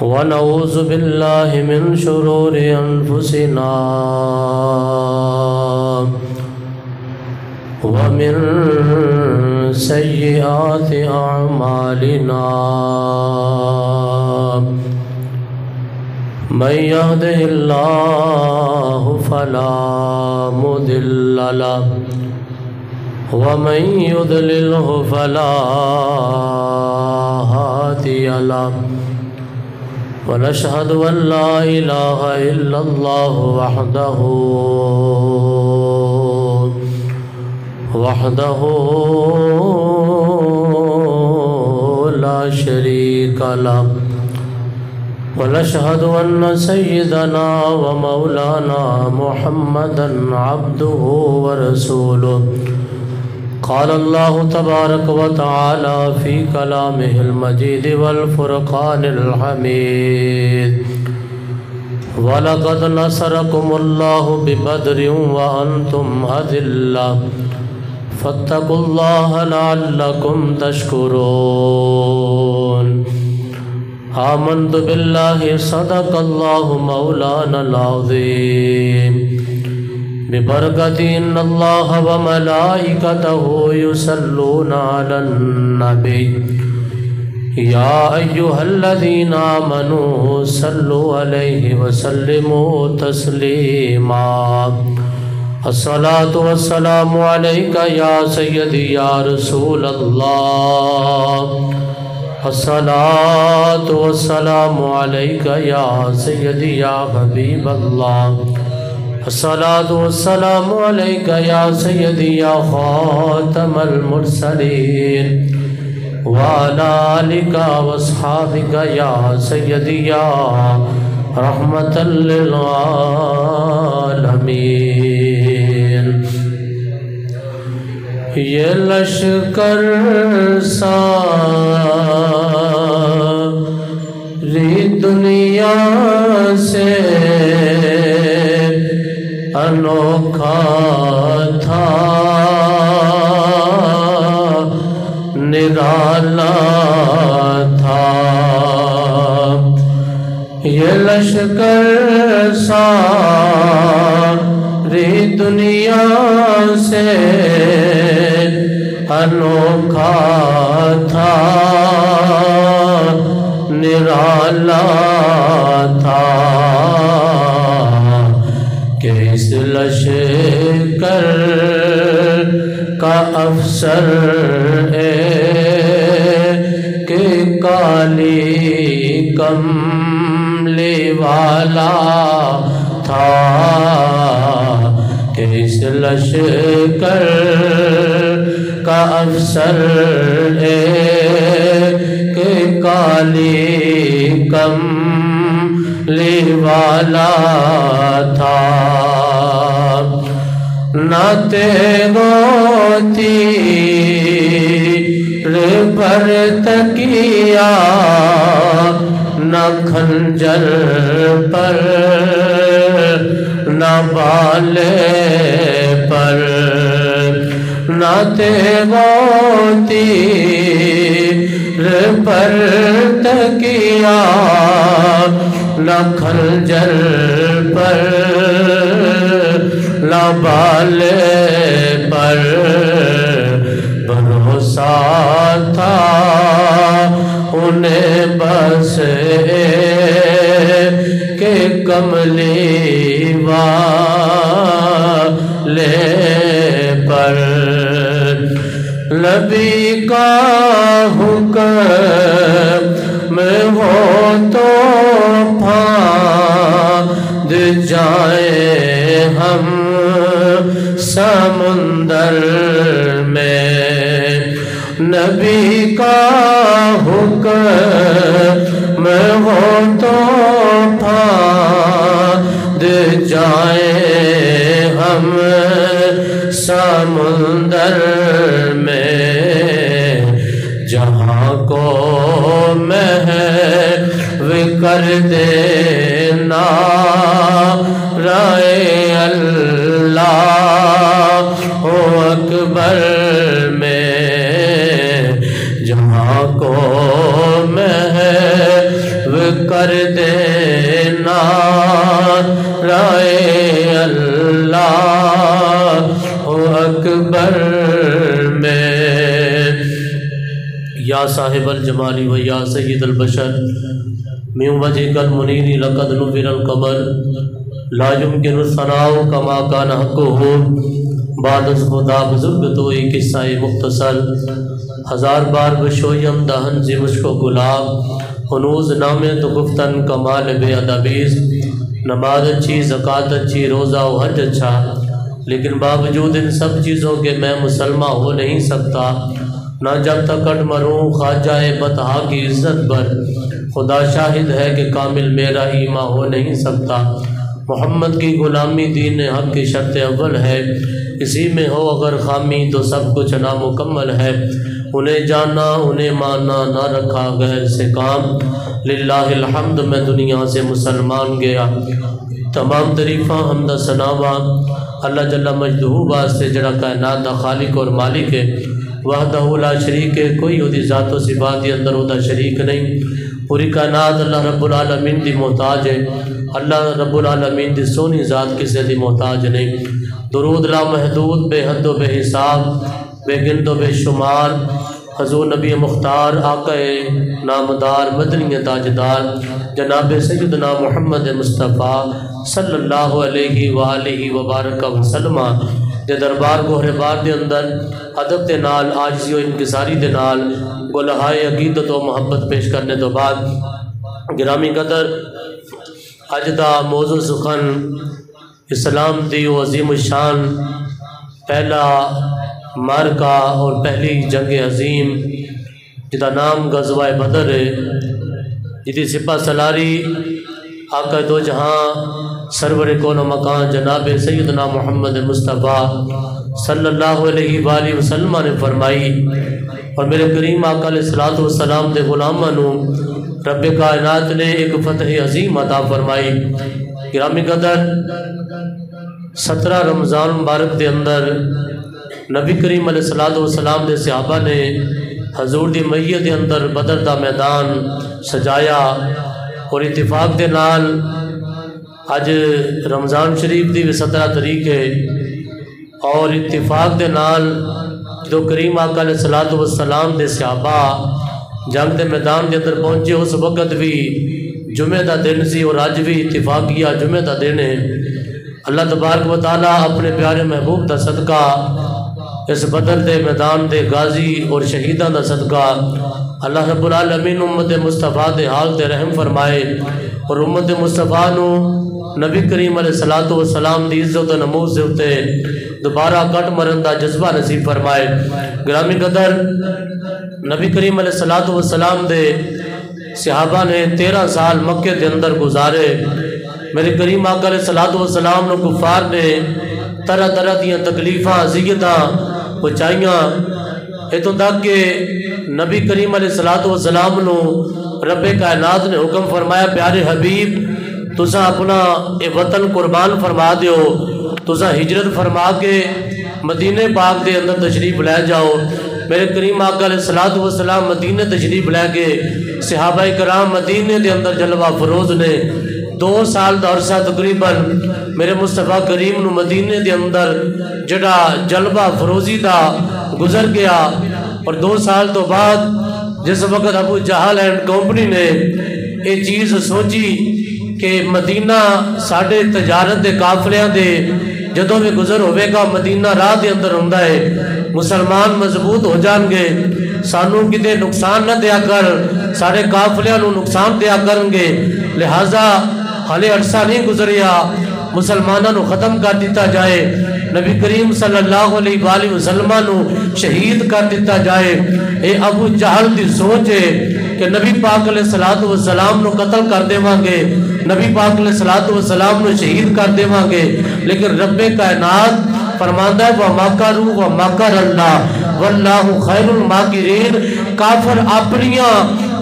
ونعوذ بالله من شرور أنفسنا ومن سيئات أعمالنا من يهده الله فلا مضل له ومن يضلله فلا هادي له ونشهد أن لا إله إلا الله وحده لا شريك له ونشهد أن سيدنا ومولانا محمدا عبده ورسوله قال الله تبارك وتعالى في كلامه المجيد والفرقان الحميد وَلَقَدْ نَصَرَكُمُ اللَّهُ بِبَدْرٍ وَأَنْتُمْ أَذِلَّةٌ فَاتَّقُوا اللَّهَ لَعَلَّكُمْ تَشْكُرُونَ آمنت بالله صدق الله مولانا العظيم ببركة إن الله وملائكته يصلون على النبي يا أيها الذين آمنوا صلوا عليه وسلموا تسليما الصلاة والسلام عليك يا سيدي يا رسول الله الصلاة والسلام عليك يا سيدي يا حبيب الله الصلاة والسلام عليك يا سيدي يا خاتم المرسلين وعلى آلك واصحابك يا سيدي يا رحمة للعالمين یہ لشکر ساری دنیا سے انوکھا تھا نرالا تھا یہ لشکر ساری دنیا سے انوکھا تھا نرالا تھا کہ اس لشکر کا افسر کہ کالی کملی والا تھا کہ اس لشکر کا افسر کہ کالی کملی والا تھا نہ تیروں تیر پر تکیہ نہ خنجر پر نہ بالے پر نہ تیروں تیر پر تکیہ نہ خنجر پر نہ بالے پر بھروسہ تھا انہیں بس کہ کملی والے پر نبی کا حکم ہو تو پھاند جائیں ہم سمندر میں نبی کا حکم ہو تو پھاند جائیں ہم سمندر میں جہاں کو محو کر دینا رائے اللہ اکبر میں جہاں کو محو کر دینا رائے اللہ اکبر میں یا صاحب الجمال و یا سید البشر من وجهك المنیر لقد نور القمر لا يمكن الثناء كما كان حقه بعد از خدا بزرگ تو ایک قصہ مختصر ہزار بار بشویم دہن زی مشکو گلاب ہنوز نامے تو گفتن کمال بے ادبیز نماز اچھی زکوٰۃ اچھی روزہ و حج اچھا لیکن باوجود ان سب چیزوں کے میں مسلمان ہو نہیں سکتا نہ جب تک کٹ مروں خواجہ بطحا کی عزت پر خدا شاہد ہے کہ کامل میرا ایمان ہو نہیں سکتا محمد کی غلامی دین حق کی شرط اول ہے اسی میں ہو اگر خامی تو سب کچھ نامکمل ہے انہیں جانا انہیں مانا نہ رکھا غیر سے کام للہ الحمد میں دنیا سے مسلمان گیا تمام تعریفاں حمد ثناواں اللہ جل مجدہ واسطے جڑا کائنات دا خالق اور مالک ہے وحدہ لا شریک ہے کوئی اودی ذات و صفات کے اندر اودہ شریک نہیں پوری کائنات اللہ رب العالمین دی محتاج ہے اللہ رب العالمین دی سونی ذات کسی دی محتاج نہیں درود لا محدود بے حد و بے حساب بے گند و بے شمار حضور نبی مختار آقا نامدار مدنی تاجدار جناب سیدنا محمد مصطفیٰ صلی اللہ علیہ وآلہ وبارک وسلم دے دربار گوہر بار دے اندر ادب دے نال عاجزی و انکساری دے نال گلہائے عقیدت و محبت پیش کرنے تو بعد گرامی قدر اج دا موضوع سخن اسلام دی و عظیم الشان پہلا مارکہ اور پہلی جنگ عظیم جدا نام غزوہ بدر ہے جدی سپہ سلاری آقا دو جہاں سرور کون و مکان جناب سیدنا محمد مصطفیٰ صلی اللہ علیہ وآلہ وسلم نے فرمائی اور میرے کریم آقا علیہ السلام دے غلاماں نو رب کائنات نے ایک فتح عظیم عطا فرمائی گرامی قدر 17 رمضان مبارک دے اندر نبی کریم علیہ السلام دے صحابہ نے حضور دی میت دے اندر بدر دا میدان سجایا اور اتفاق دے نال اج رمضان شریف دی 17 تاریخ ہے اور اتفاق دے نال جو کریم آقا علیہ السلام دے صحابہ جنگ دے میدان دے اندر پہنچے اس وقت بھی جمعہ دا دن سی اور آج بھی اتفاقیہ جمعہ دا دن ہے اللہ تبارک و تعالیٰ اپنے پیارے محبوب دا صدقہ اس بدر دے میدان دے غازی اور شہیدان دا صدقہ اللہ رب العالمین امت مصطفیٰ دے حال دے رحم فرمائے اور امت مصطفیٰ نو نبی کریم علیہ السلام دی عزت و نموز سے ہوتے دوبارہ کٹ مرن دا جذبہ نصیب فرمائے گرامی قدر نبی کریم علیہ السلام دے صحابہ نے 13 سال مکہ دے اندر گزارے میرے کریم آقا علیہ السلام نے کفار نے طرح طرح دیاں تکلیفاں اذیتاں پہنچائیاں اتوں تک کہ نبی کریم علیہ السلام نو رب کائنات نے حکم فرمایا پیارے حبیب تساں اپنا اے وطن قربان فرما دیو تساں ہجرت فرما کے مدینہ پاک دے اندر تشریف لے جاؤ میرے کریم آقا علیہ السلام مدینہ تشریف لے کے صحابہ کرام مدینہ دے اندر جلوہ فروز نے 2 سال دا عرصہ تقریباً میرے مصطفیٰ کریم نو مدینہ دے اندر جڑا جلوہ فروزی دا گزر گیا اور 2 سال تو بعد جس وقت ابو جہل اینڈ کمپنی نے یہ چیز سوچی کہ مدینہ ساڑھے تجارت دے قافلیاں دے جدوں میں گزر ہوئے گا مدینہ راہ دے اندر ہوندہ ہے مسلمان مضبوط ہو جان گے سانوں کتے نقصان نہ دیا کر سارے قافلیاں نو نقصان دیا کریں گے لہٰذا حالے عرصہ نہیں گزریا مسلمانوں نو ختم کر دیتا جائے نبی کریم صلی اللہ علیہ وآلہ وسلم نو شہید کر دیتا جائے اے ابو جہل دی سوچ ہے کہ نبی پاک علیہ السلام نو قتل کر دے مانگے نبی پاک علیہ السلام نو شہید کر دے مانگے لیکن رب کائنات فرماندہ ہے وَمَا كَرُوا وَمَا كَرَ اللَّهُ وَاللَّهُ خَيْرُ الْمَاكِرِينَ کافر اپنیاں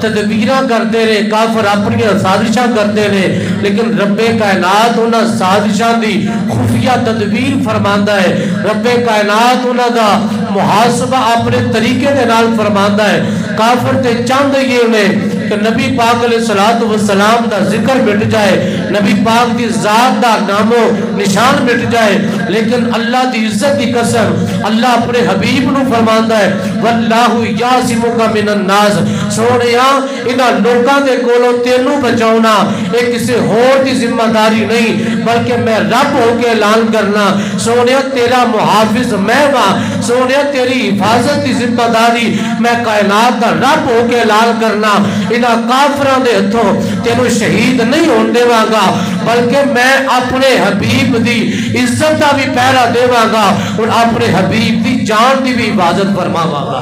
تدبیرہ کرتے رہے کافر اپنیاں سازشاں کرتے رہے لیکن رب کائنات انہاں سازشاں دی خفیہ تدبیر فرماندہ ہے رب کائنات انہاں دا محاسبہ اپنے طریقے دے نال فرماندا ہے. کافر تے چاند یہ نے کہ نبی پاک علیہ السلام دا ذکر مٹ جائے, نبی پاک دی ذات دا نام و نشان مٹ جائے, لیکن اللہ دی عزت دی قسم اللہ اپنے حبیب نو فرماندا ہے واللہ یعصمک من الناس, سونیا انہاں لوکاں دے کولوں تینوں بچاؤنا یہ کسی اور دی ذمہ داری نہیں بلکہ میں رب ہو کے اعلان کرنا. سونیا تیرا محافظ میں ہاں, سونیا تیری حفاظت دی ذمہ داری میں کائنات دا رب ہو کے اعلان کرنا. انہاں کافراں دے ہتھوں تینوں شہید نہیں ہون دیواں گا بلکہ میں اپنے حبیب دی عزت دا بھی پہرا دیواں گا اور اپنے حبیب دی جان دی بھی حفاظت فرماواں گا.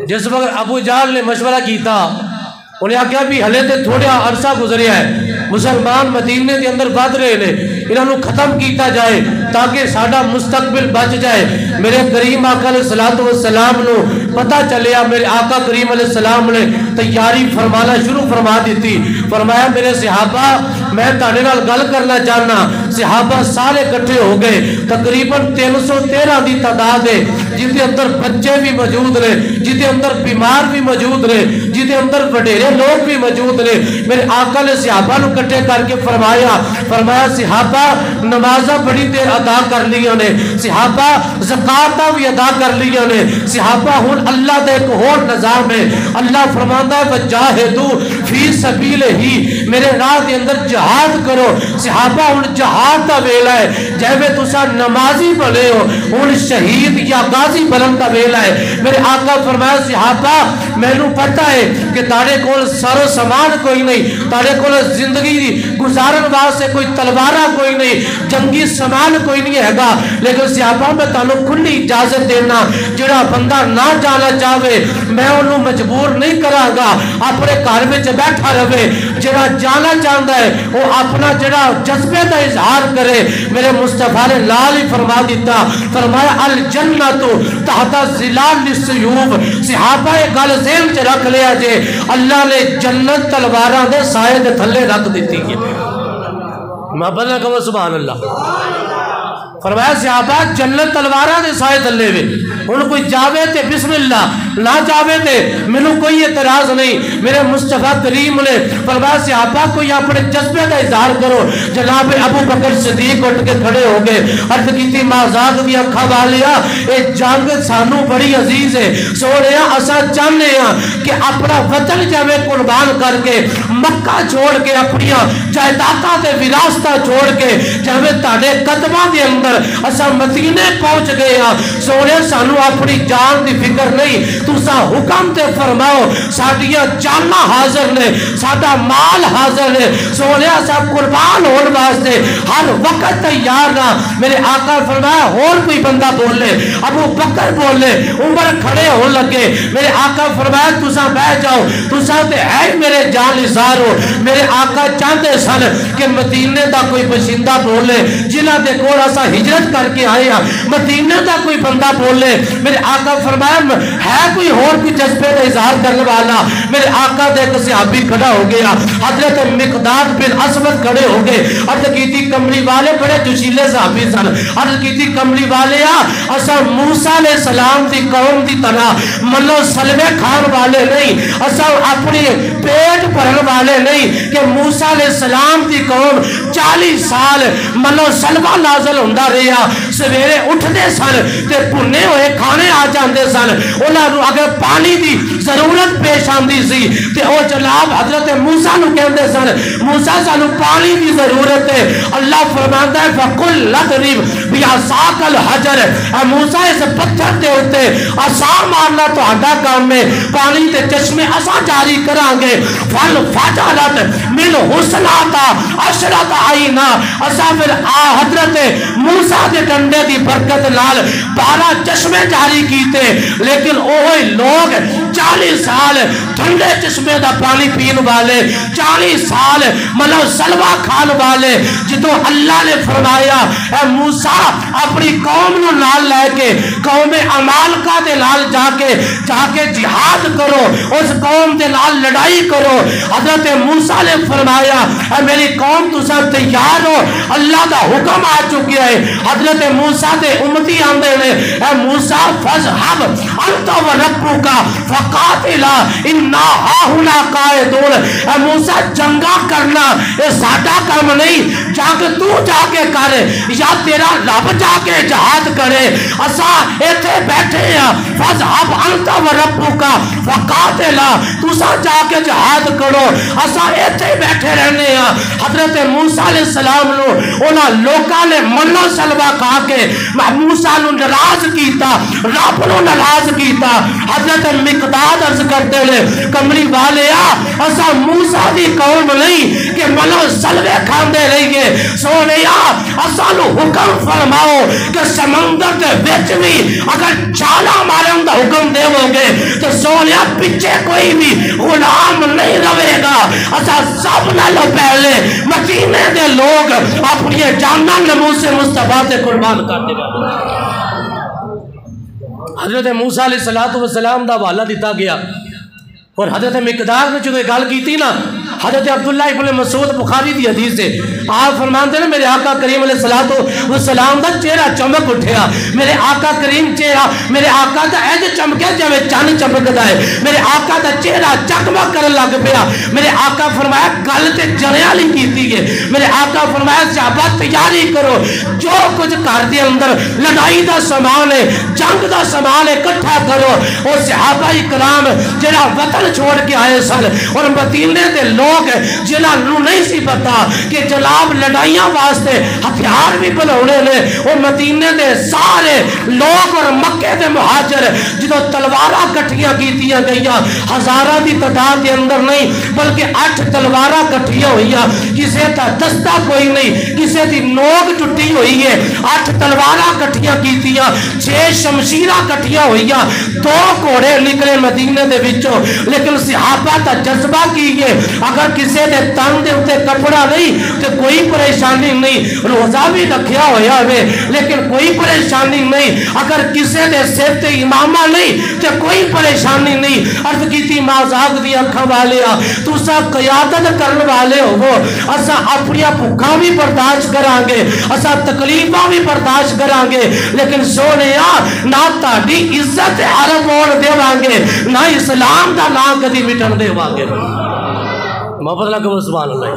جس وقت ابو جہل نے مشورہ کیتا, انہیں آکھیا بھی ہلے تے تھوڑا عرصہ گزریا ہے, مسلمان مدینے دے اندر بد رہے نے, انہاں نو ختم کیتا جائے تاکہ ساڈا مستقبل بچ جائے. میرے کریم آقا علیہ السلام نو پتہ چلیا, میرے آقا کریم علیہ السلام نے تیاری فرمانا شروع فرما دیتی. فرمایا میرے صحابہ میں تانے نال گل کرنا چاہنا. صحابہ سارے کٹھے ہو گئے, تقریباً 313 دی تعداد ہے, جن کے اندر بچے بھی موجود رہے, جن کے اندر بیمار بھی موجود رہے, جن کے اندر وڈیرے لوگ بھی موجود رہے. میرے آقا نے صحابہ نو کٹھے کر کے فرمایا صحابہ نمازہ بڑی دیر ادا کر لیا نے, صحابہ زکاتہ بھی ادا کر لیا نے, صحابہ ہون اللہ دے ایک اور نظام ہے. اللہ فرماتا ہے وجاہدو فی سبیل ہی, میرے راہ دے اندر جہاد کرو. صحابہ ہون جہاد دا ویلا ہے, جیوے تسا نمازی بنے ہو ہون شہید یا غازی بنن دا ویلا ہے. میرے آقا فرمایا صحابہ مینوں پتہ ہے کہ تارے کول سر و سامان کوئی نہیں, تارے کول زندگی گزارن واسطے کوئی تلوارہ کوئی نہیں, جنگی سامان کوئی نہیں ہے گا, لیکن صحابہ میں تانوں کھلی اجازت دینا, جڑا بندہ نہ جانا چاہے میں انہوں مجبور نہیں کراں گا, اپنے گھر وچ بیٹھا رہے. جڑا جانا چاہتا ہے وہ اپنا جڑا جذبے کا اظہار کرے. میرے مصطفیٰ نے لال ہی فرما دیتا, فرمایا الجنت تحت ظلال السیوف. صحابہ یہ گل ذہن وچ رکھ لیا جے, اللہ نے جنت تلواراں دے سائے دے تھلے رکھ دیتی ہے. محبت نہ کہو سبحان اللہ. فرمایا صحابہ جنت تلواراں دے سائے تھلے وے, ان کوئی جاوے تے بسم اللہ, نہ جاوے تے مینوں کوئی اعتراض نہیں. میرے مصطفیٰ کریم نے فرمایا صحابہ کوئی اپنے جذبے کا اظہار کرو. جناب ابو بکر صدیق اٹھ کے کھڑے ہو گئے, عرض کیتی مازاق دی اکھاں والیا اے جنگ سانو بڑی عزیز ہے, سونیا اساں چاہنے ہاں کہ اپنا وطن جاوے قربان کر کے, مکہ چھوڑ کے, اپنی جائیداداں تے وراثتاں چھوڑ کے جاوے تہاڈے قدماں دے اندر اساں مدینے پہنچ گئے ہاں. سونے سانو اپنی جان دی فکر نہیں, تساں حکم تے فرماؤ, ساڈیاں جاناں حاضر نے, ساڈا مال حاضر نے, سونے اساں قربان ہون واسطے ہر وقت تیار نہ. میرے آقا فرمایا اور کوئی بندہ بولے, ابو بکر بولے, عمر کھڑے ہون لگے. میرے آقا فرمایا تساں بیٹھ جاؤ, تساں تے ہے میرے جان نثار ہو. میرے آقا چاہتے سن کہ مدینے دا کوئی باشندہ بولے, جنہاں دے کول اساں ہجرت کر کے آئے ہیں, مدینے دا کوئی بندہ بولے. میرے آقا فرمایا ہے کوئی اور کوئی جذبے کا اظہار کرنے والا. میرے آقا دے ایک صحابی کھڑا ہو گیا, حضرت مقداد بن اسود کھڑے ہو گئے. عرض کیتی کملی والے بڑے جوشیلے صحابی سن. عرض کیتی کملی والے اساں موسیٰ علیہ السلام دی قوم دی طرح منو سلوے کھان والے نہیں, اساں اپنی پیٹ بھرن والے نہیں کہ موسیٰ علیہ السلام دی قوم 40 سال منو سلوہ نازل ہوندا رہیا, سویرے اٹھدے سن تے بھنے ہوئے کھانے آ جاندے سن. انہاں نوں اگر پانی دی ضرورت پیش آندی سی تے او جناب حضرت موسیٰ نوں کہندے سن موسیٰ سانوں پانی دی ضرورت ہے. اللہ فرماندا ہے فقل لضرب بعصاک الحجر, اے موسیٰ اس پتھر دے اوتے عصا مارنا تہاڈا کام ہے, پانی تے چشمے اساں جاری کران گے. فل فجرت من حسناتا عشرت عینا, اساں پھر حضرت موسیٰ دے ڈنڈے دی برکت نال 12 چشمے جاری کیتے, لیکن اوہی لوگ 40 40 سال ٹھنڈے چشمے دا پانی پین والے، 40 سال مطلب سلوہ کھان والے، جدو اللہ نے فرمایا اے موسیٰ اپنی قوم نو نال لے کے قوم عمالقہ دے نال جا کے جہاد کرو، اس قوم دے نال لڑائی کرو۔ حضرت موسیٰ نے فرمایا اے میری قوم تساں تیار ہو، اللہ دا حکم آ چکیا ہے۔ حضرت موسیٰ دے امتی آندے نے اے موسیٰ فَاذْهَبْ أَنْتَ وَرَبُّكَ فَقَاتِلَا إِنَّا هَاهُنَا قَاعِدُونَ۔ اے موسیٰ جنگا کرنا یہ ساڈا کام نہیں، جا کے کر یا تیرا رب جا کے جہاد کرے، اساں ایتھے بیٹھے ہیں۔ فَاذْهَبْ أَنْتَ وَرَبُّكَ فَقَاتِلَا، تساں جا کے جہاد کرو، اساں ایتھے بیٹھے رہنے ہیں۔ حضرت موسیٰ علیہ السلام نو انہاں لوکاں نے منو سلوا کھا کے موسیٰ نو ناراض کیتا، رب نو ناراض کیتا۔ حضرت مقداد عرض کرتے لے کمری والے اساں موسیٰ دی قوم نہیں کہ منو سلوے کھاندے رہیے، سونیا اساں نو حکم فرماؤ کہ سمندر دے وچ بھی اگر چھالا مارن دا حکم دے ہوگے تو سونیا پیچھے کوئی بھی غلام نہیں رہے گا۔ اساں سب نالوں پہلے مدینے دے لوگ اپنی جاناں ناموس مصطفیٰ سے قربان کر دے گا۔ حضرت موسیٰ علیہ السلام دا حوالہ دیتا گیا، اور حضرت مقدار نے جو گل کی تھی نا، حضرت عبداللہ ابن مسعود بخاری دی حدیث سے آپ فرماتے ہیں میرے آقا کریم علیہ السلام دا چہرہ چمک اٹھیا، میرے آقا کریم چہرہ میرے آقا دا ایج چمکے جوے چاند چمکدا ہے، میرے آقا دا چہرہ چکمک کرن لگ پیا۔ میرے آقا فرمایا گل تے جنے والی کیتی ہے، میرے آقا فرمایا صحابہ تیاری کرو، جو کچھ گھر دے اندر لڑائی دا سامان ہے، جنگ دا سامان ہے، اکٹھا کرو۔ اور صحابہ کرام جڑا وطن چھوڑ کے آئے سن اور مدینے دے لوگ جنہاں نو نہیں سی پتا کہ جناب لڑائیاں واسطے ہتھیار بھی بناونے نے، اور مدینے دے سارے لوگ اور مکے دے مہاجر جدو تلواراں کٹھیاں کیتیاں گئیاں، ہزاراں دی تعداد دے اندر نہیں بلکہ 8 تلواراں کٹھیاں ہوئیاں، کسے دا دستہ کوئی نہیں، کسے دی نوک ٹوٹی ہوئی ہے، 8 تلواراں کٹھیاں کیتیاں، 6 شمشیراں کٹھیاں ہوئیاں، 2 گھوڑے نکلے مدینے دے وچوں۔ لیکن صحابہ تا جذبہ کیے اگر کسی دے تن دے اتے کپڑا نہیں تو کوئی پریشانی نہیں، روزہ بھی رکھیا ہویا ہوئے لیکن کوئی پریشانی نہیں، اگر کسی دے سر تے امامہ نہیں تو کوئی پریشانی نہیں۔ عرض کیتی مازاق دی اکھاں والیا تسا قیادت کرن والے ہو، اسا اپنی بھوکاں بھی برداشت کرانگے، اسا تکلیفاں بھی برداشت کرانگے، لیکن سونیا نہ تہاڈی عزت عرب ہون دیوانگے، نہ اسلام دا نام کدی مٹن دے واگے۔ محبت لگو سبحان اللہ۔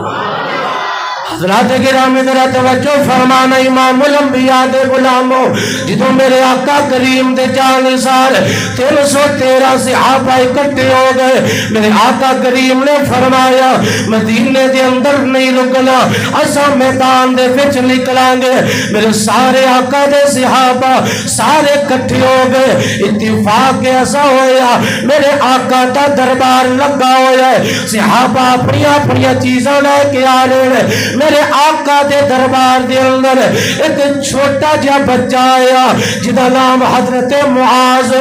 حضرات گرامی ذرا توجہ فرمانا، امام الانبیاء دے غلاموں جدوں میرے آقا کریم دے جانثار 313 صحابہ اکٹھے ہو گئے، میرے آقا کریم نے فرمایا مدینے دے اندر نہیں رکنا، اساں میدان دے وچ نکلیں گے۔ میرے سارے آقا دے صحابہ سارے اکٹھے ہو گئے، اتفاق ایسا ہویا میرے آقا دا دربار لگا ہویا ہے، صحابہ اپنی اپنی چیزاں لے کے آ رہے ہیں۔ میرے آقا دے دربار دے اندر ایک چھوٹا جا بچہ آیا جدا نام حضرت معاذ،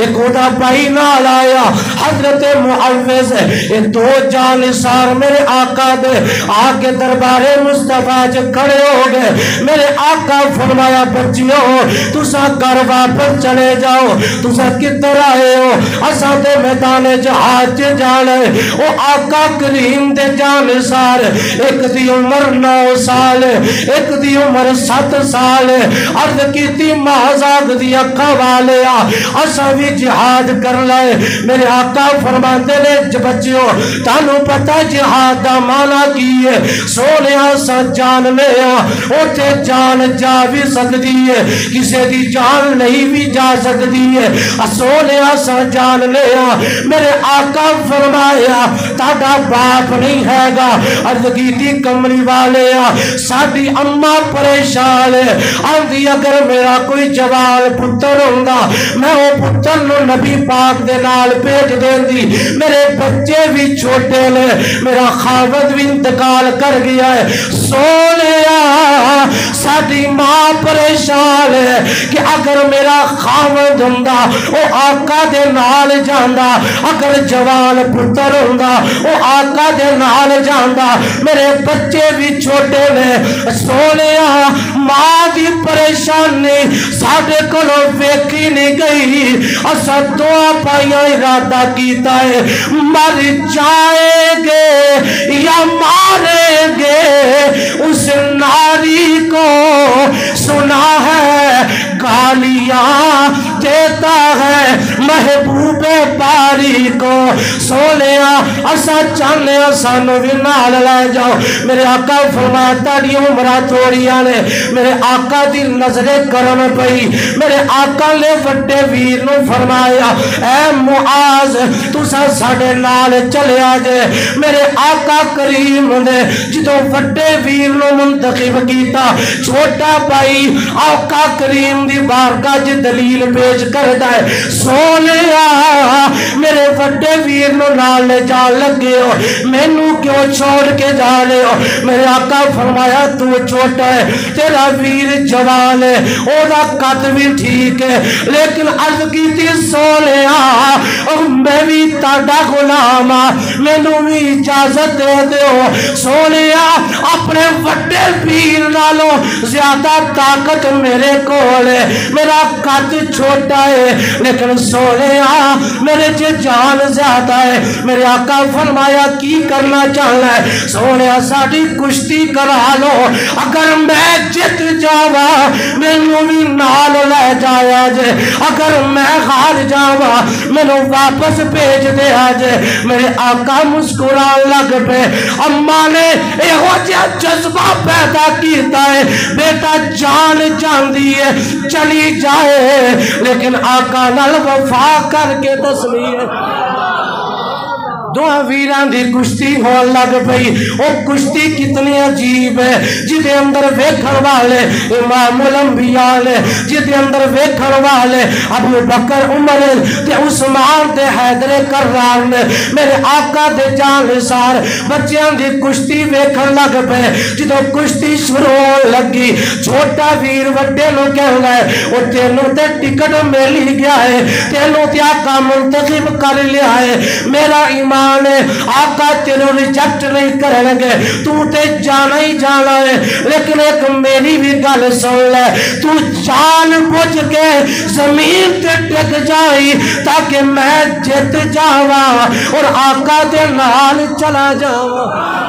ایک اوڈا بھائی نال آیا حضرت معوذ، یہ 2 جانثار میرے آقا دے آگے دربار مصطفیٰ جو کھڑے ہو گئے۔ میرے آقا فرمایا بچیوں تسا گھر واپس چلے جاؤ، تسا کدھر آئے ہو؟ اساں تے میدان جہاد جانا ہے۔ او آقا کریم دے جانثار ایک دی عمر 9 سال، ایک دی عمر 7 سال، عرض کیتی مہزاق دی اکھا والے اساں بھی جہاد کر لائے۔ میرے آقا فرماتے نے بچیوں تانوں پتہ جہاد دا معنی کی ہے؟ سونیا سا جان لے اوتھے جان جا بھی سکتی ہے، کسے دی جان نہیں بھی جا سکتی ہے، سونیا سا جان لے۔ میرے آقا فرمایا تاڑا باپ نہیں ہے گا. عرض کیتی کملی والے ساڈی اماں پریشان ہے. آندی اگر میرا کوئی جوال پتر ہوندا میں وہ پتر نو نبی پاک دے نال بھیج دیندی. میرے بچے بھی چھوٹے نے, میرا خاوند بھی انتقال کر گیا ہے. سونیا ساڈی ماں پریشان ہے کہ اگر میرا خاوند ہوندا وہ آقا دے نال جاندا, اگر جوان پتر ہوندا وہ آقا دے نال جاندا. میرے بچے بھی چھوٹے نے. سونیا ماں دی پریشانی ساڈے کولوں ویکھی نہیں گئی. اساں دعا پائیاں ارادہ کیتا ہے مر جائیں گے یا ماریں گے اس ناری کو. سنا ہے گالیاں دیتا ہے محبوب باری کو. سونیا اسا چاہنے سانو بھی نال لے جاؤ. میرے آقا فرمایا تاڑی عمرہ تھوڑیاں نے. میرے آقا دی نظر کرم پئی. میرے آقا نے وڈے ویر نو فرمایا اے معاذ تسا ساڈے نال چلے آجے. میرے آقا کریم نے جدوں وڈے ویر نو منتخب کیتا, چھوٹا بھائی آقا کریم دی بارگاہ چ دلیل پیش کردا ہے. سونیا میرے وڈے ویر نو نال لے جا لگے ہو, مینوں کیوں چھوڑ کے جا رہے ہو؟ میرے آقا فرمایا تو چھوٹا ہے, تیرا ویر جوان ہے, او دا قد بھی ٹھیک ہے, لیکن عرض کیتی سونیا میں بھی تاڑا غلام ہاں, مینوں بھی اجازت دے دیو. سونیا اپنے وڈے پیر نالوں زیادہ طاقت میرے کول ہے, میرا قد چھوٹا ہے لیکن سونیا میرے چ جان زیادہ ہے. میرے آقا فرمایا کی کرنا چاہنا ہے؟ سونیا ساڈی کشتی کرا لو, اگر میں جت جاواں مینوں بھی نال لے جایا جے, اگر میں ہار جاواں مینوں واپس بھیج دیا جے. میرے آقا مسکران لگ پے. اماں نے یہو جہا جذبہ پیدا کیتا ہے بیٹا جان جاندی ہے چلی جائے لیکن آقا نال وفا کر کے دسنی ہے. دعا ویران دی کشتی ہون لگ پئی. وہ کشتی کتنی عجیب ہے جدے اندر ویکھن والے امام الانبیاء نے, جدے اندر ویکھن والے ابو بکر عمر تے عثمان تے حیدر کرار نے. میرے آقا دے جان نثار بچیاں دی کشتی ویکھن لگ پئے. جدوں کشتی شروع ہون لگی چھوٹا ویر وڈے نو کہندا ہے او تینوں تے ٹکٹ ملی گیا ہے, تینوں تے آقا منتخب کر لیا ہے. میرا ایمان آقا تیروں ریجیکٹ نہیں کریں گے, تو تے جانا ہی جانا ہے. لیکن ایک میری بھی گل سن لے, تو جان بوجھ کے زمین تے ٹک جائی تاکہ میں جت جاواں اور آقا دے نال چلا جاواں.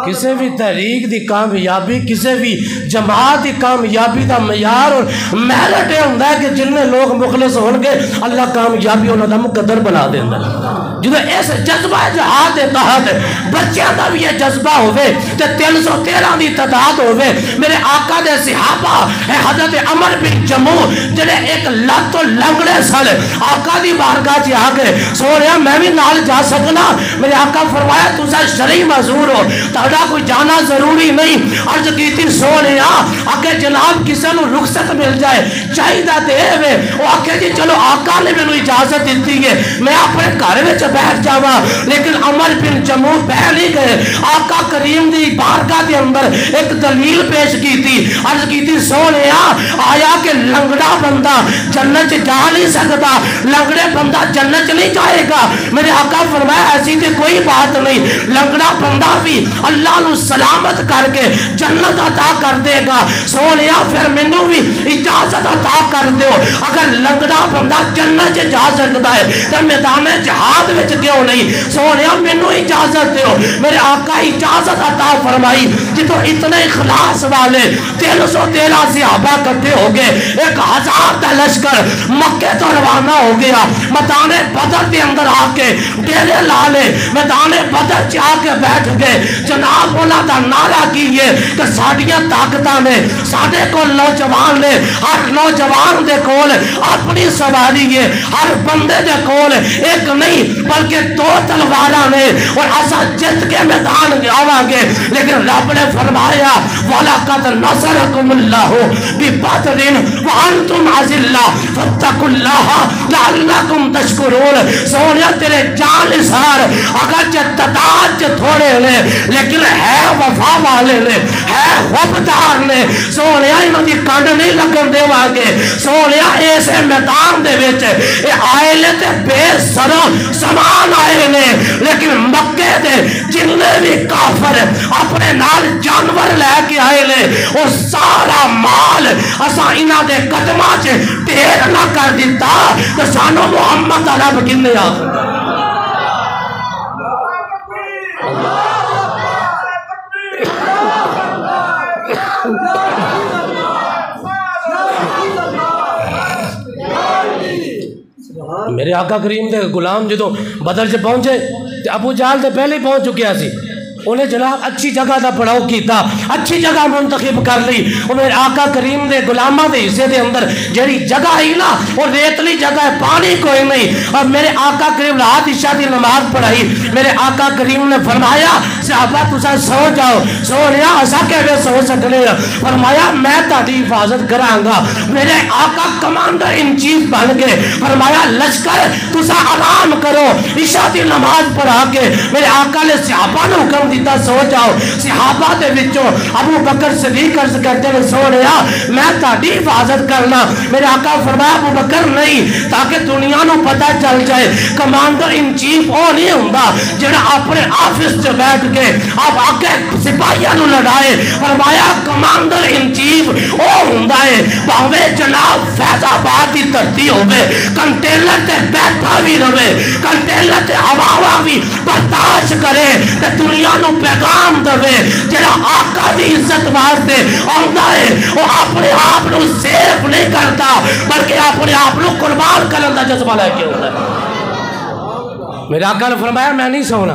کسی بھی تحریک دی کامیابی, کسی بھی جماعت دی کامیابی دا معیار اور میرٹ یہ ہوندا ہے کہ جن میں لوگ مخلص ہون گے اللہ کامیابی انہاں دا مقدر بنا دیندا ہے. جدو اس جذبہ جہاد دے تحت بچیاں دا بھی یہ جذبہ ہوئے تے 313 دی تعداد ہوئے. میرے آقا دے صحابہ حضرت عمر بن جموع جڑے ایک لت تو لنگڑے سن آقا دی بارگاہ چ آ گئے. سونیا میں بھی نال جا سکنا؟ میرے آقا فرمایا تساں شرعی معذور ہو, تہاڈا کوئی جانا ضروری نہیں. عرض کیتی سونیا اگے جناب کسے نو رخصت مل جائے چاہیدا تے اے او آکھے جی چلو آقا نے مینوں اجازت دتی ہے میں اپنے گھر وچ بیٹھ جاواں, لیکن عمر بن جموع بیٹھ نہیں گئے. آقا کریم دی بارگاہ دے اندر ایک دلیل پیش کیتی. عرض کیتی سونیا آیا کہ لنگڑا بندہ جنت جا نہیں سکتا, لنگڑے بندہ جنت نہیں جائے گا؟ میرے آقا فرمایا ایسی تے کوئی بات نہیں, لنگڑا بندہ بھی اللہ نو سلامت کر کے جنت عطا کر دے گا. سونیا پھر مینوں بھی اجازت عطا کر دیو, اگر لنگڑا بندہ جنت جا سکتا ہے تو میدان جہاد وچ کیوں نہیں؟ سونیا مینوں اجازت دیو. میرے آقا اجازت عطا فرمائی. جتوں اتنے اخلاص والے 313 صحابہ کٹھے ہو گئے, 1000 کا لشکر مکے تو روانہ ہو گیا. میدان بدر کے اندر آ کے ڈیرے لا لے, میدان بدر چ آ کے بیٹھ گئے. جناب انہاں دا نعرہ کیے کہ ساڈیاں طاقتاں نے, ساڈے کول نوجوان نے, ہر نوجوان دے کول اپنی سواری ہے, ہر بندے دے کول ایک نہیں بلکہ 2 تلواراں نے, اور اسا جت کے میدان آواں گے. لیکن رب نے فرمایا وَلَقَدْ نَصَرَكُمُ اللَّهُ بِبَدْرٍ وَأَنْتُمْ أَذِلَّةٌ فَاتَّقُوا اللَّهَ لَعَلَّكُمْ تَشْكُرُونَ. سونیا تیرے جان نثار اگرچہ تعداد تھوڑے نے لیکن ہے وفا والے نے, ہے وفادار نے. سونیا انہاں دی کنڈ نہیں لگن دیواں گے. سونیا اس میدان دے وچ اے آئے لے تے بے سرا سامان آئے نے, لیکن مکے دے جننے بھی کافر اپنے نال جانور لے کے آئے لے, اور سارا مال اساں انہاں دے قدماں چ ڈھیر نہ کر دیتا کہ سانو محمد دا رب کنے آخر. میرے آقا کریم دے غلام جدو بدر سے پہنچے ابو جہل تے پہلے ہی پہنچ چکیا سی. انہیں جناب اچھی جگہ دا پڑاؤ کیتا, اچھی جگہ منتخب کر لی. اور میرے آقا کریم دے غلاماں دے حصے دے اندر جڑی جگہ ہی نا وہ ریتلی جگہ ہے, پانی کوئی نہیں. اور میرے آقا کریم رات عشاء دی نماز پڑھائی. میرے آقا کریم نے فرمایا صحابہ تساں سو جاؤ. سونیا اسا کیویں سو سکنے؟ فرمایا میں تہاڈی حفاظت کراں گا. میرے آقا کمانڈر ان چیف بن گئے. فرمایا لشکر تساں آرام کرو. عشاء دی نماز پڑھا کے میرے آقا نے صحابہ نے حکم دیتا سو جاؤ. صحابہ دے وچوں ابو بکر صدیق عرض کرتے ہیں سونیا میں تہاڈی حفاظت کرنا. میرے آقا فرمایا ابو بکر نہیں, تاکہ دنیا نو پتہ چل جائے کمانڈر ان چیف او نہیں ہوندا جڑا اپنے آفس چ بیٹھ کے اب آگے سپاہیاں نو لڑائے. فرمایا کمانڈر ان چیف او ہوندا ہے بھاویں جناب فیض آباد دی دھرتی ہوے, کنٹینر تے بیٹھا بھی رہے, کنٹینر تے ہوا بھی برداشت کرے تے دنیا نو پیغام دے جڑا آقا دی عزت واسطے آندا ہے وہ اپنے آپ نو سیف نہیں کرتا بلکہ اپنے آپ نو قربان کرن دا جذبہ لے کے آندا ہے. میرے آقا نے فرمایا میں نہیں سونا.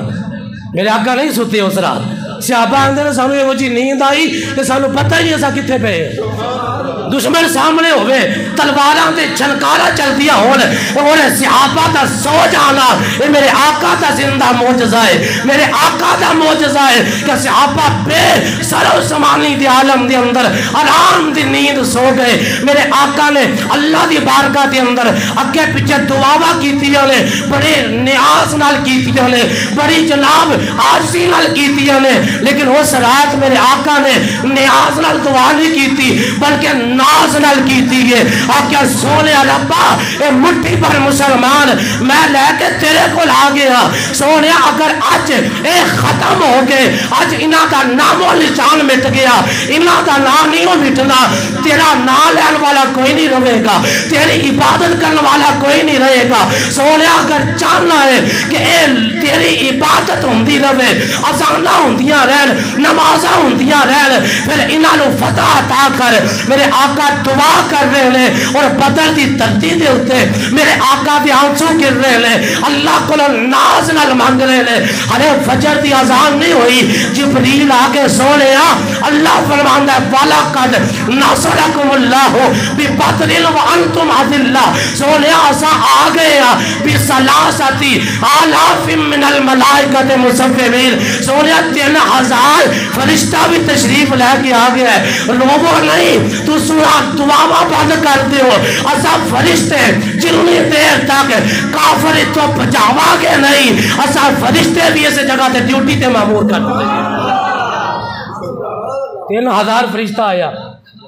میرے آقا نہیں سوتے اس رات. صحابہ آندے نے سانو یہ جی نیند آئی کہ سانو پتہ ہی نہیں اسا کتنے پے. دشمن سامنے ہوئے, تلواراں تے چھنکارا چل دیا ہون, اور صحابہ دا سو جانا یہ میرے آقا دا زندہ معجزہ ہے. میرے آقا دا معجزہ ہے کہ صحابہ بے سر و سمانی دی عالم دے اندر آرام دی نیند سو گئے. میرے آقا نے اللہ دی بارگاہ دے اندر اگے پیچھے دعاواں کیتیاں نے, بڑے نیاز نال کیتیاں نے, بڑی جناب عاجزی نال کیتیاں نے. لیکن اس رات میرے آقا نے نیاز نال دعا نہیں کیتی بلکہ ناز نال کیتی ہے. آقا سونے ربا اے مٹھی پر مسلمان میں لے کے تیرے کو لا گیا. سونے اگر آج اے ختم ہو گئے, آج انہاں دا نام و نشان مٹ گیا, انہاں دا نام نہیں مٹنا, تیرا نام لین والا کوئی نہیں رہے گا, تیری عبادت کرنے والا کوئی نہیں رہے گا. سونے اگر چاہنا ہے کہ اے تیری عبادت ہوندی رہے, اذاناں ہوندیاں رہن, نمازاں ہوندیاں رہن, پھر انہاں نو فتح عطا کر. میرے آقا دعا کر رہے ہیں اور بدر دی دھرتی دے اوتے میرے آقا دے آنسو گر رہے ہیں, اللہ کو ناز نال مانگ رہے ہیں. ارے فجر دی اذان نہیں ہوئی, جبریل آگے سونے اللہ فرماندا ہے وَلَقَدْ نَصَرَكُمُ اللَّهُ بِبَدْرٍ وَأَنْتُمْ أَذِلَّةٌ. سونے اسا آ گئے بِثَلَاثَةِ آلَافٍ مِّنَ الْمَلَائِكَةِ مُصَوِّمِينَ. سونے 3000 فرشتہ بھی تشریف لے کے آ گیا ہے. روبو نہیں تو سورہ دعاواں بند کر دیو, اسا فرشتے جتنی دیر تک کافر تو بچاوا گے نہیں, اسا فرشتے بھی اس جگہ تے ڈیوٹی تے مامور کر دیں. 3000 فرشتہ آیا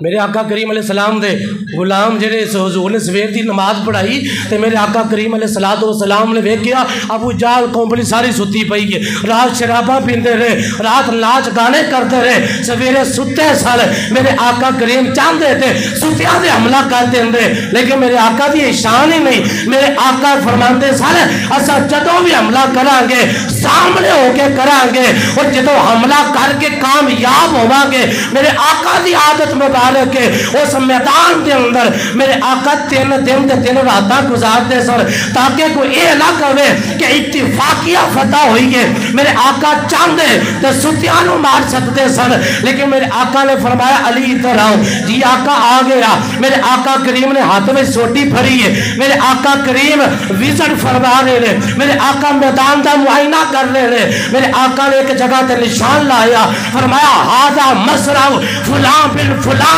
میرے آقا کریم علیہ السلام دے غلام جڑے حضور نے سویر دی نماز پڑھائی تے میرے آقا کریم علیہ السلام نے ویکھیا ابو جہل کمپنی ساری ستی پئی ہے، رات شراباں پیندے رہے، رات ناچ گانے کرتے رہے، سویرے ستے سال میرے آقا کریم چاہتے تھے ستیاں دے حملہ کر دیندے، لیکن میرے آقا دی شان ہی نہیں۔ میرے آقا فرماندے سارے اسا جدوں بھی حملہ کران گے سامنے ہو کے کران گے، اور جدوں حملہ کر کے کامیاب ہوواں گے میرے آقا دی عادت مبارک کے اس میدان دے اندر میرے آقا 3 دن تے 3 راتاں گزارتے سن تاکہ کوئی یہ نہ کہے کہ اتفاقیہ فتح ہوئی ہے۔ میرے آقا چاہتے تے ستیاں نو مار سکتے سن، لیکن میرے آقا نے فرمایا علی ادھر آؤ جی۔ آقا آ گیا، میرے آقا کریم نے ہاتھ میں سوٹی پھڑی ہے، میرے آقا کریم وزن فرما رہے ہیں، میرے آقا میدان دا معائنہ کر رہے ہیں۔ میرے آقا نے ایک جگہ تے نشان لایا، فرمایا ہاذا مصرع فلاں بن فلاں،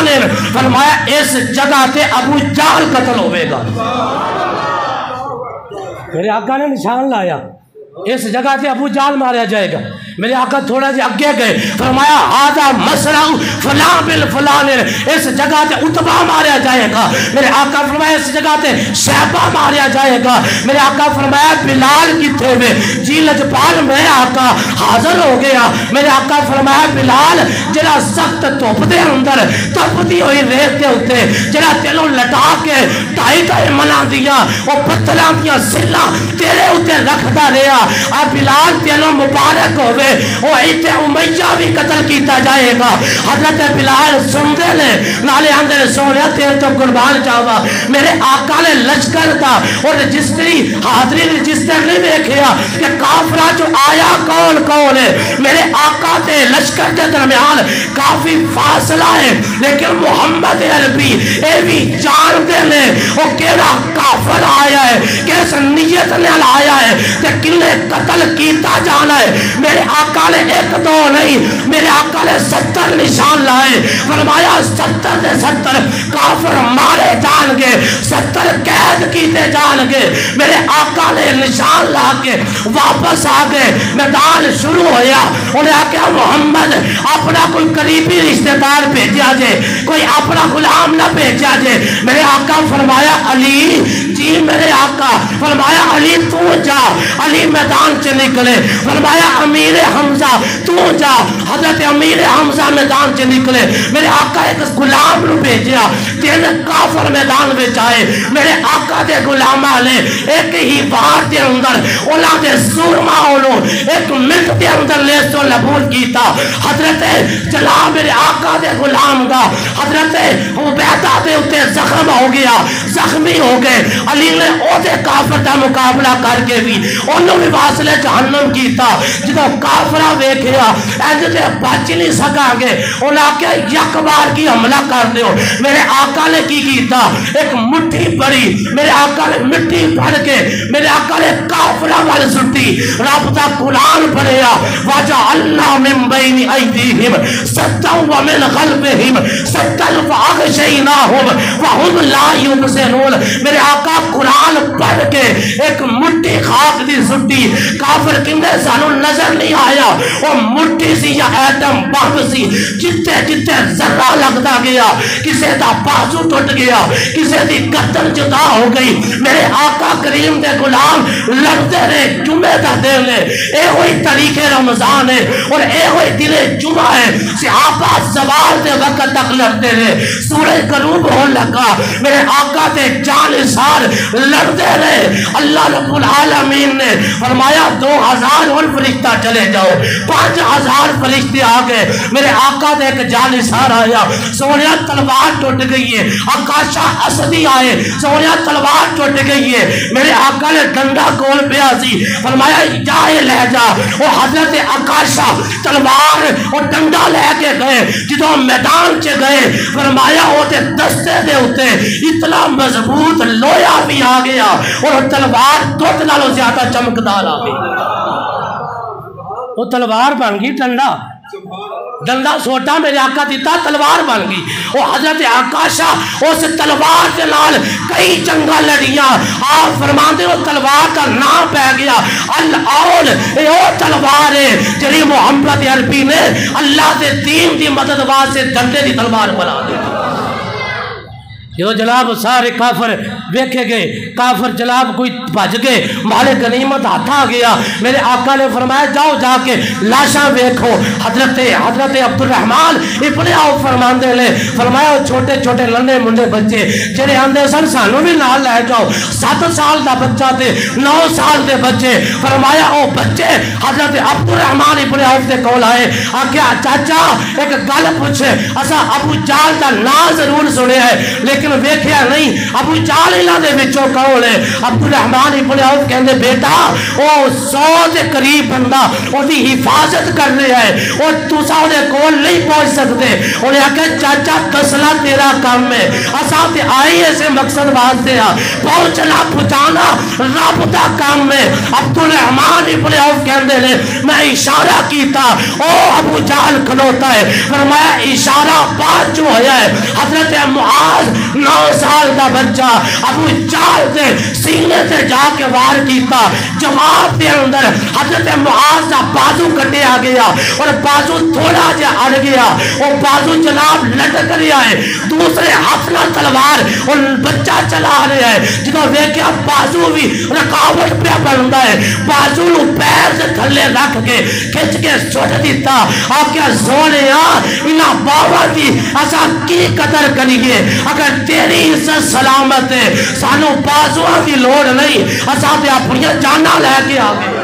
فرمایا اس جگہ تے ابو جہل قتل ہوئے گا۔ میرے آقا نے نشان لایا اس جگہ تے ابو جہل ماریا جائے گا۔ میرے آقا تھوڑا جی اگے گئے، فرمایا ہاذا مصرع فلاں بن فلاں، اس جگہ تے عتبہ ماریا جائے گا۔ میرے آقا فرمایا اس جگہ تے شیبہ ماریا جائے گا۔ میرے آقا فرمایا بلال کتھے میں؟ جی لجپال میں آقا حاضر ہو گیا۔ میرے آقا فرمایا بلال جڑا سخت دھوپ دے اندر تپتی ہوئی ریت دے اوتے جڑا تینوں لٹا کے ٹائی منا دیا، وہ پتھراں دیاں سلاں تیرے اوتے رکھدا رہیا، آ بلال تینوں مبارک ہوئے، وہ ایتے امیہ بھی قتل کیتا جائے گا۔ حضرت بلال سندے لے نالے اندر سونیا تیر تو قربان جاوا۔ میرے آقا نے لشکر دا اور رجسٹری حاضری رجسٹر نہیں دیکھیا کہ کافرہ جو آیا کون کون ہے۔ میرے آقا تے لشکر کے درمیان کافی فاصلہ ہے، لیکن محمد عربی اے بھی جان دے لے وہ کیڑا کافر آیا ہے، کیس نیت نے آیا ہے تے کنے قتل کیتا جانا ہے۔ میرے آقا نے 1 2 نہیں، میرے آقا نے 70 نشان لائے، فرمایا 70 دے 70 کافر مارے جان گے، 70 قید کیتے جان گے۔ میرے آقا نے نشان لا کے واپس آ گئے، میدان شروع ہویا۔ انہیں آقا محمد اپنا کوئی قریبی رشتہ دار بھیجا جے، کوئی اپنا غلام نہ بھیجا جے۔ میرے آقا فرمایا علی جی، میرے آقا فرمایا علی تو جا۔ علی میدان سے نکلے، فرمایا امیر حمزہ تو جا۔ حضرت امیر حمزہ میدان سے نکلے، میرے آقا ایک غلام نو بھیجیا، 3 کافر میدان میں آئے۔ میرے آقا دے غلامہ نے ایک ہی بار دے اندر انہاں دے سورما انہوں 1 منٹ دے اندر لے سو لبول کیتا۔ حضرت جناب میرے آقا دے غلام دا حضرت عبیدہ دے اتے زخم ہو گیا، زخمی ہو گئے۔ علی نے او دے کافر دا مقابلہ کر کے بھی انہوں بھی واصلے جہنم کیتا۔ جدو کافرہ ویکھیا اینج دے بچ نہیں سکا گے، انہاں کے یک بار کی حملہ کر دیو۔ میرے آقا نے کی کیتا، ایک مٹھی پڑی، میرے آقا نے مٹھی پڑ کے میرے آقا نے کافرہ وال سٹی، رب دا قرآن پڑھیا، وَجَعَلْنَا مِن بَيْنِ أَيْدِيهِمْ سَدًّا وَمِنْ خَلْفِهِمْ سَدًّا فَأَغْشَيْنَاهُمْ وَهُمْ لَا يُبْصِرُونَ۔ میرے آقا قرآن پڑھ کے ایک مٹھی خاک دی سٹی، کافر کندے سانو نظر نہیں آیا، وہ مٹھی سی یا ایٹم بم سی، جتے جتے ذرہ لگتا گیا، کسے دا بازو ٹوٹ گیا، کسے دی گردن جدا ہو گئی۔ میرے آقا کریم دے غلام لڑتے رہے، جمعہ دا دن ہے، اے ہوئی طریقے رمضان ہے اور اے ہوئی دل جمعہ ہے، صحابہ زوال دے وقت تک لڑتے رہے، سورج غروب ہو لگا، میرے آقا تے جانثار لڑتے رہے۔ اللہ رب العالمین نے فرمایا 2000 اور فرشتہ چلے جاؤ، 5000 فرشتے آگئے۔ میرے آقا دے ایک جانثار آیا، سونیا تلوار ٹوٹ گئی ہے، آقاشہ اسدی آئے، سونیا تلوار ٹوٹ گئی ہے۔ میرے آقا نے ڈنڈا کول پیا سی، فرمایا جائے لے جا۔ وہ حضرت آقاشہ تلوار اور ڈنڈا لے کے گئے، جدو میدان چے گئے، فرمایا وہ تے دستے دے ہوتے اتنا مضبوط لویا بھی آ گیا اور تلوار دودھ نالوں زیادہ چمکدار آ گئی۔ وہ تلوار بن گئی ڈنڈا، ڈنڈا سوٹا میرے آقا دیتا تلوار بن گئی۔ وہ حضرت آقاشہ اس تلوار کے نال کئی جنگا لڑیاں، آپ فرماندے ہو تلوار کا نام پہ گیا الاول۔ اے او تلوار ہے جنہی محمد عربی نے اللہ دے دین دی مدد واسطے ڈنڈے دی تلوار بنا دی۔ جو جناب سارے کافر ویکھے گئے، کافر جناب کوئی بھج گئے، مال غنیمت ہاتھ آ گیا، میرے آقا نے فرمایا جاؤ جا کے لاشاں ویکھو۔ حضرت عبد الرحمن ابن عوف فرماندے نے فرمایا چھوٹے چھوٹے لنڈے منڈے بچے جڑے آندے سن سانوں بھی نال لے جاؤ، 7 سال دا بچہ تے 9 سال دے بچے، فرمایا او بچے حضرت عبد الرحمن ابن عوف دے کول آئے، آکھیا چاچا ایک گل پوچھے، اسا ابو جہل دا نام ضرور سنیا ہے لیکن ویکھیا نہیں، ابو جہل انہاں دے وچوں کون ہے؟ عبد الرحمن ابن عوف کہندے بیٹا او 100 دے قریب بندہ او دی حفاظت کر رہا ہے، اور تساں دے کول نہیں پہنچ سکتے۔ انہیں آکھیا چاچا دسنا تیرا کام ہے، اساں تے آئی ایسے مقصد واسطے آ، پہنچنا پہنچانا رب دا کام ہے۔ عبد الرحمن ابن عوف کہندے نے میں اشارہ کیتا، او ابو جہل کھلوتا ہے، فرمایا اشارہ بعد جو ہویا ہے، حضرت معاذ 9 سال دا بچہ ابو جہل دے سینے تے جا کے وار کیتا، جواب دے اندر حضرت معاذ دا بازو کٹیا گیا اور بازو تھوڑا جا اڑ گیا، وہ بازو جناب لٹک رہا ہے، دوسرے ہاتھ نہ تلوار اور بچہ چلا رہا ہے، جدوں ویکھیا بازو بھی رکاوٹ پہ بندا ہے، بازو نو پیر سے تھلے رکھ کے کھچ کے سٹ دیتا، آکھیا سونیا انہاں باواں دی اساں کی قدر کریے، اگر تیری عزت سلامت ہے سانو بازوਆਂ دی لوڑ نہیں، اساں تے اپنی جاناں لے کے آ گئے۔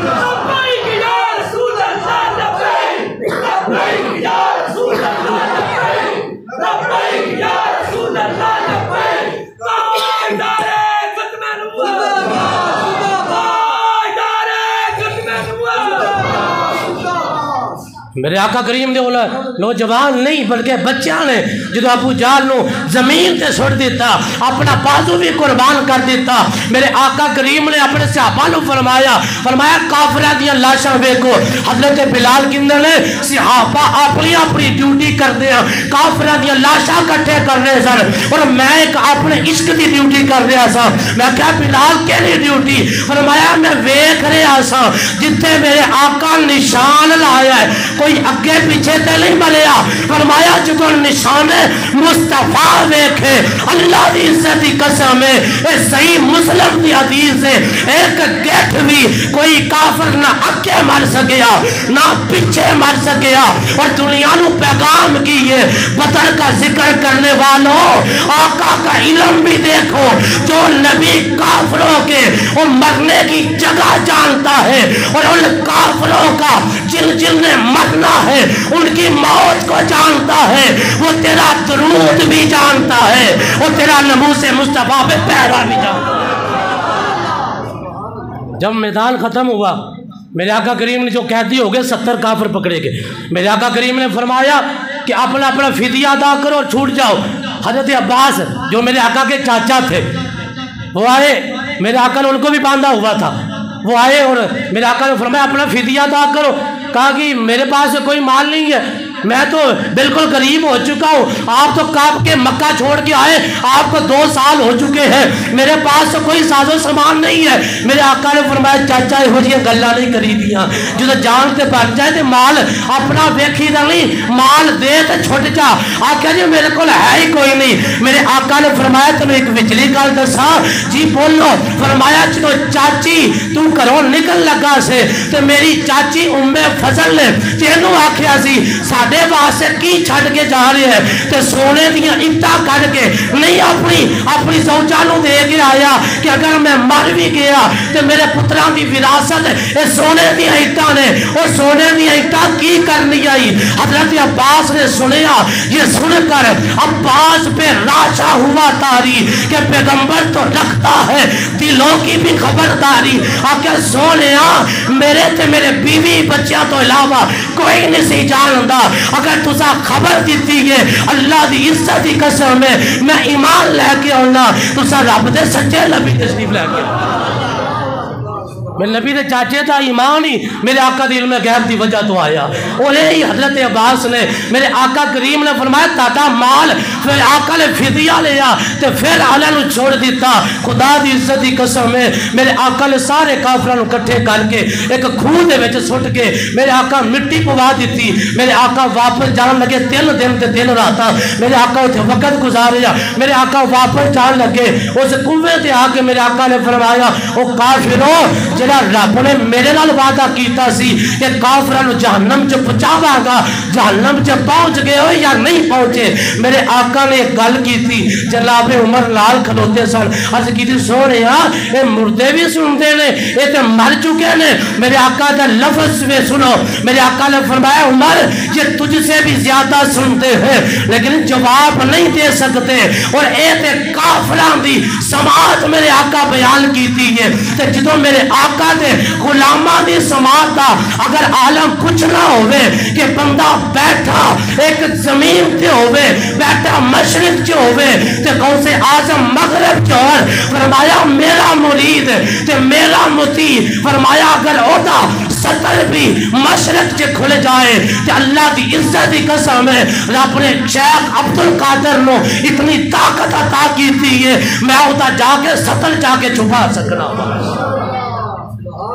میرے آقا کریم دے اولا نوجوان نہیں بلکہ بچیاں نے جدو ابو جہل نو زمین تے سٹ دیتا، اپنا بازو بھی قربان کر دیتا، میرے آقا کریم نے اپنے صحابہ نو فرمایا کافرہ دیا لاشاں ویکھو۔ حضرت بلال کندے نے صحابہ اپنی ڈیوٹی کر دیا، کافرہ دیا لاشاں کٹھے کر رہے سن اور میں ایک اپنے عشق دی ڈیوٹی کر رہا سا۔ میں کہا بلال کیلی ڈیوٹی؟ فرمایا میں ویکھ رہا سا جتنے میرے آقا نشان لایا ہے کوئی اگے پیچھے تے نہیں مریا، فرمایا جدو نشان مصطفیٰ ویکھے اللہ دی عزت دی قسم ہے، اے صحیح مسلم دی حدیث ہے، ایک گیٹ بھی کوئی کافر نہ اگے مر سکیا نہ پیچھے مر سکیا، اور دنیا نو پیغام کیے بدر کا ذکر کرنے والوں آقا کا علم بھی دیکھو، جو نبی کافروں کے وہ مرنے کی جگہ جانتا ہے اور ان کافروں کا جن نے مرنا ہے ان کی موت کو جانتا ہے، وہ تیرا درود بھی جانتا ہے، وہ تیرا ناموس مصطفیٰ پہ پہرا بھی جانتا ہے۔ جب میدان ختم ہوا میرے آقا کریم نے جو قیدی ہو گئے 70 کافر پکڑے گئے، میرے آقا کریم نے فرمایا کہ اپنا فدیہ ادا کرو اور چھوٹ جاؤ۔ حضرت عباس جو میرے آقا کے چاچا تھے وہ آئے، میرے آقا نے ان کو بھی باندھا ہوا تھا، وہ آئے اور میرے آقا نے فرمایا اپنا فدیہ ادا کرو۔ کہا کہ میرے پاس کوئی مال نہیں ہے، میں تو بالکل غریب ہو چکا ہوں، آپ تو کعب کے مکہ چھوڑ کے آئے، آپ کو 2 سال ہو چکے ہیں، میرے پاس کوئی ساز و سامان نہیں ہے۔ میرے آقا نے فرمایا چاچا یہ جی گلا نہیں کری دیاں، جدو جان تے بن جائے تے مال اپنا ویکھی دا نہیں، مال دے تے چھٹ جا۔ آقا جی میرے کو ہے ہی کوئی نہیں۔ میرے آقا نے فرمایا تمہیں ایک وچلی گل دسا؟ جی بولو۔ فرمایا جدو چاچی تو گھروں نکل لگا سے تے میری چاچی ام فضل نے تینوں آکھیا سی ساڈے واسطے کی چھڈ کے جا رہے ہیں تے سونے دیاں اینٹاں کڈ کے نہیں اپنی زوجہ نو دے کے آیا کہ اگر میں مر بھی گیا تے میرے پتراں دی وراثت اے سونے دیاں اینٹاں نے، اور سونے دیاں اینٹاں کی کرنی آئی؟ حضرت عباس نے سنیا، یہ سن کر عباس پہ راشا ہوا تاری کہ پیغمبر تو رکھتا ہے دلوں کی بھی خبرداری۔ آکے سونیا میرے تے میرے بیوی بچیاں تو علاوہ کوئی نہیں سی جاندا، اگر تسا خبر دیتی ہے اللہ دی عزت دی قسم میں ایمان لے کے آنا، تسا رب دے سچے نبی تشریف لے کے میرے نبی دے چاچے دا ایمان ہی میرے آقا دی علم غیب دی وجہ تو آیا. انہیں ہی حضرت عباس نے میرے آقا کریم نے فرمایا تاتا مال پھر آقا نے فدیہ لیا تے پھر علیہ نو چھوڑ دیتا. خدا دی عزت دی قسم ہے میرے آقا نے سارے کافرانو کٹھے کر کے ایک کھوہ دے وچ سٹ کے میرے آقا مٹی پوا دیتی. میرے آقا واپس جان لگے 3 دن تے 3 راتاں میرے آقا اتھے وقت گزاریا. میرے آقا واپس جان لگے اس کنویں تے آ کے میرے آقا نے فرمایا او کافرو جڑا رب نے میرے نال وعدہ کیتا سی کہ کافرانو جہنم چ پہنچاواں گا جہنم چ پہنچ گئے ہو یا نہیں پہنچے. میرے آقا نے ایک گل کیتی جناب عمر لال کھلوتے سن عرض کیتی سونیا اے مردے بھی سنتے نے اے تے مر چکے نے. میرے آقا دا لفظ میں سنو میرے آقا نے فرمایا عمر یہ تجھ سے بھی زیادہ سنتے ہیں لیکن جواب نہیں دے سکتے. اور اے تے کافران دی سماعت میرے آقا بیان کیتی ہے تے جدوں میرے آقا دے غلاماں دی سماعت دا اگر عالم کچھ نہ ہوئے کہ بندہ بیٹھا ایک زمین تے ہوئے بیٹھا مشرق چ ہوئے تے غوث اعظم مغرب چ اور فرمایا میرا مرید تے میرا مطیع فرمایا اگر اودا سطر بھی مشرق چ کھل جائے تے اللہ دی عزت دی قسم ہے رب نے شیخ عبدالقادر نو اتنی طاقت عطا کیتی ہے میں اودا جا کے سطر جا کے چھپا سکنا.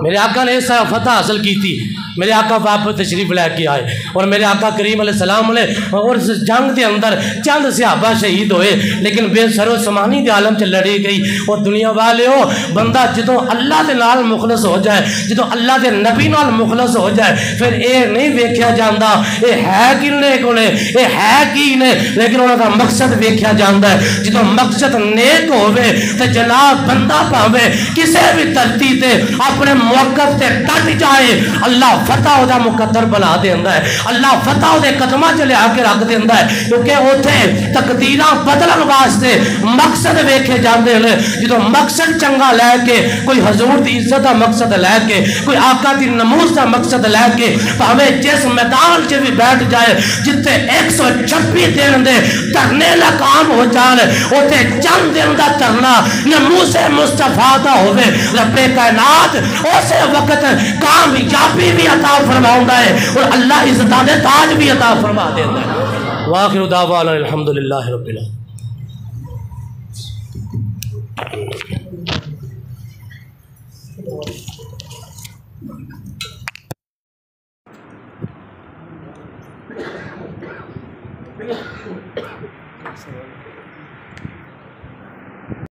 میرے آقا نے ایسا فتح حاصل کی تھی. میرے آقا واپس تشریف لے کے آئے اور میرے آقا کریم علیہ السلام نے اور اس جنگ کے اندر چند صحابہ شہید ہوئے لیکن بے سر و سمانی دے عالم چ لڑی گئی. اور دنیا والے ہو بندہ جدوں اللہ دے نال مخلص ہو جائے جدوں اللہ دے نبی نال مخلص ہو جائے پھر اے نہیں ویکھیا جاندا اے ہے کنے کولے اے ہے کی نے لیکن انہاں دا مقصد ویکھیا جاندا ہے. جدوں مقصد نیک ہوے تے جناب بندہ پاوے کسے بھی دھرتی تے اپنے موقف تے ڈٹ جائے اللہ فتح دا مقدر بنا دیندا ہے. اللہ فتح دے قدماں چ لے کے رکھ دیندا ہے کیونکہ اوتھے تقدیراں بدلن واسطے مقصد ویکھے جاندے نے. جدوں مقصد چنگا لے کے کوئی حضور دی عزت دا مقصد لے کے کوئی آقا دی نموز دا مقصد لے کے بھاوے جس میدان چ بھی بیٹھ جائے جتھے 126 دن دے دھرنے ناکام ہو جان اوتھے چند دن دا دھرنا نموز مصطفیٰ دا ہوے رب کائنات اسے وقت کامیابی بھی عطا فرماؤندا ہے اور اللہ عزتاں دے تاج بھی عطا فرما دیندا ہے. واخر دعوانا الحمدللہ رب العالمین. Excellent.